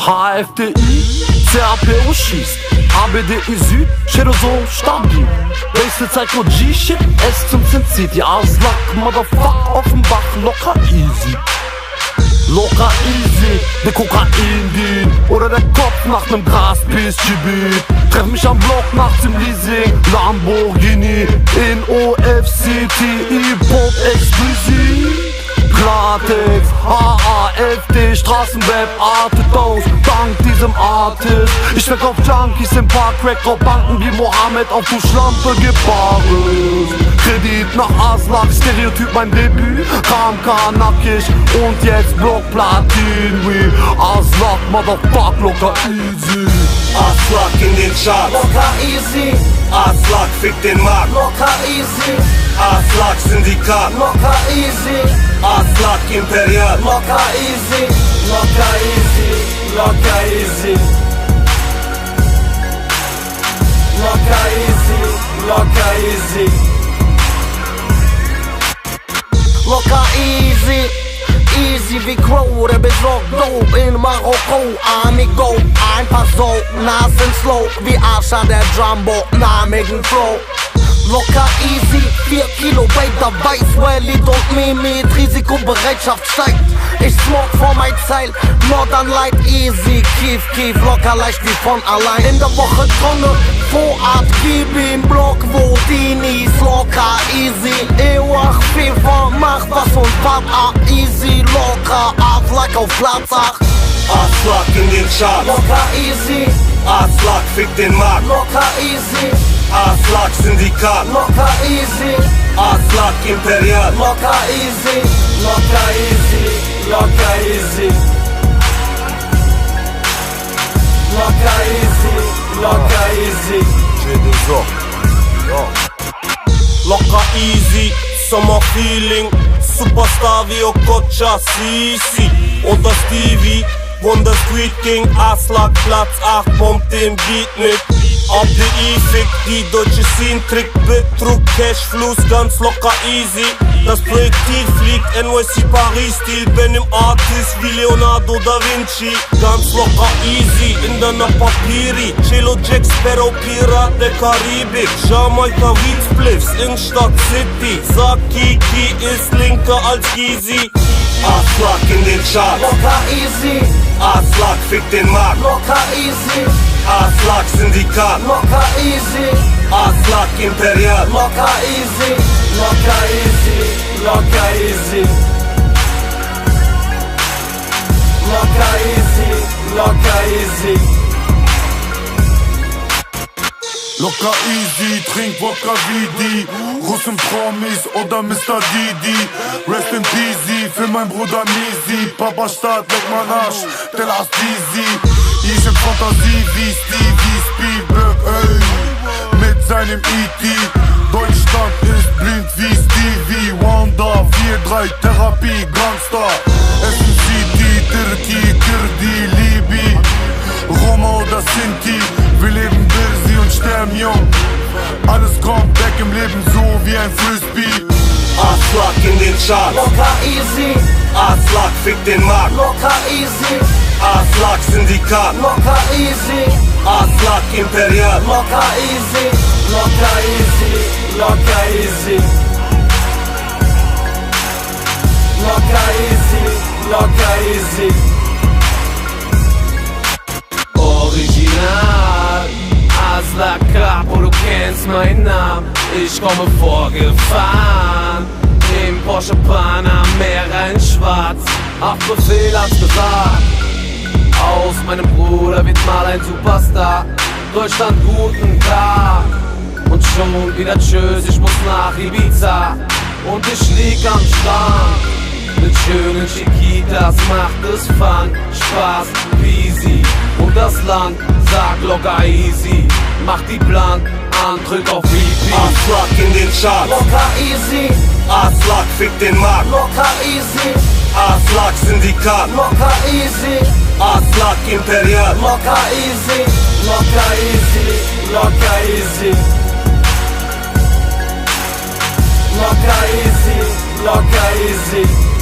HFDI, CAPO schießt, ABDI Süd, Shadow so stabil. Basic Psycho G-Shit, S zum City, Aslak, Motherfuck, Offenbach, locker easy. Locker easy, der Kokain-Deal oder der Kopf nach nem Gras-Piss-Gebiet. Treff mich am Block nachts im Leasing, Lamborghini in OFCTI, Pop explosiv. Klartext, AAFD, Straßenweb, artet aus, dank diesem Artist. Ich schmeck auf Junkies im Park, Crack auf Banken wie Mohammed auf du Schlampe gebares. Kredit nach Aslak, Stereotyp mein Debüt, KMK nackig und jetzt Blockplatin. We Aslak, Motherfuck, locker easy. Aslak in den Charts, locker easy. Aslak fickt den Markt, locker easy. Aslak Syndikat, locker easy. Aslak Imperial, locker easy. Locker easy, locker easy. Locker easy, locker easy. Locker easy. Easy wie Crow, der besorgt Dope in Marokko. Amigo, ein paar so, Nasen slow, wie Asha der Jumbo, namigen Flow. Locker easy, 4 Kilo Weight dabei, Swelly und me mit Risikobereitschaft steigt. Ich smoke vor mein Zeil, Northern Light easy, Kief, locker leicht wie von allein. In der Woche Tonne, Vorart, Kibi im Block, wo Dinis, locker easy. Ewach, FIFA, mach was und Part A, easy, locker, Aslak auf Platz 8. Aslak in den Charts, locker easy. Aslak fickt den Markt, locker easy. Aslak Syndikat, locker easy. Aslak Imperial, locker easy. Locker easy, locker easy. Locker easy, locker easy. Locker easy, Summer Feeling, Superstar wie Okocha, Sisi oder Stevie. Wunder Street King, Aslak Platz 8, bombt den Beat mit. ABDI fickt die deutsche Scene, Trick, Betrug, Cashfluss, ganz locker easy. Das Projektil fliegt, NYC Paris, Stil, bin im Artist wie Leonardo da Vinci. Ganz locker easy, in der Papiri, Cello Jack Sparrow, Pirat der Karibik. Jamaika Weed Spliffs in Stadt City, sag Kiki ist linker als Easy. Aslak in den Charts, locker easy. Aslak fickt den Markt, locker easy. Aslak Syndikat, locker easy. Aslak Imperial, locker easy. Locker easy, locker easy. Locker easy, locker easy. Locker easy, trink Wodka wie die Russen, Promis oder Mr. Didi. Rest in peasy, für mein Bruder Misi. Papa Staat, leck mein Arsch, der Last Easy. Ich hab Fantasie wie Stevie Spielberg, ey, mit seinem E.T. Deutschland ist blind wie Stevie Wonder, 4-3 Therapie, Gangster. Essen City, Türki, Kurdi, Libi, Roma oder Sinti. Wir leben busy und sterben jung. Alles kommt weg im Leben so wie ein Frisbee. Aslak in den Charts, locker easy. Aslak fickt den Markt, locker easy. Aslak Syndikat, locker easy. Aslak Imperial, locker easy. Locker easy, locker easy. Locker easy, locker easy. Original, Aslak Capo, du kennst meinen Namen. Ich komme vorgefahren im Porsche Panamera in Schwarz. Auf Befehl hat's gesagt, aus meinem Bruder wird mal ein Superstar. Deutschland, guten Tag. Und schon wieder tschüss, ich muss nach Ibiza. Und ich lieg am Strand mit schönen Chiquitas, macht es Fun, Spaß, easy. Und das Land sagt locker easy, macht die blank an, drück auf Repeat. Aslak in den Charts, locker easy. Aslak fickt den Markt, locker easy. Aslak Syndikat, locker easy. Aslak Imperial, locker easy. Locker easy, locker easy. Locker easy, locker easy.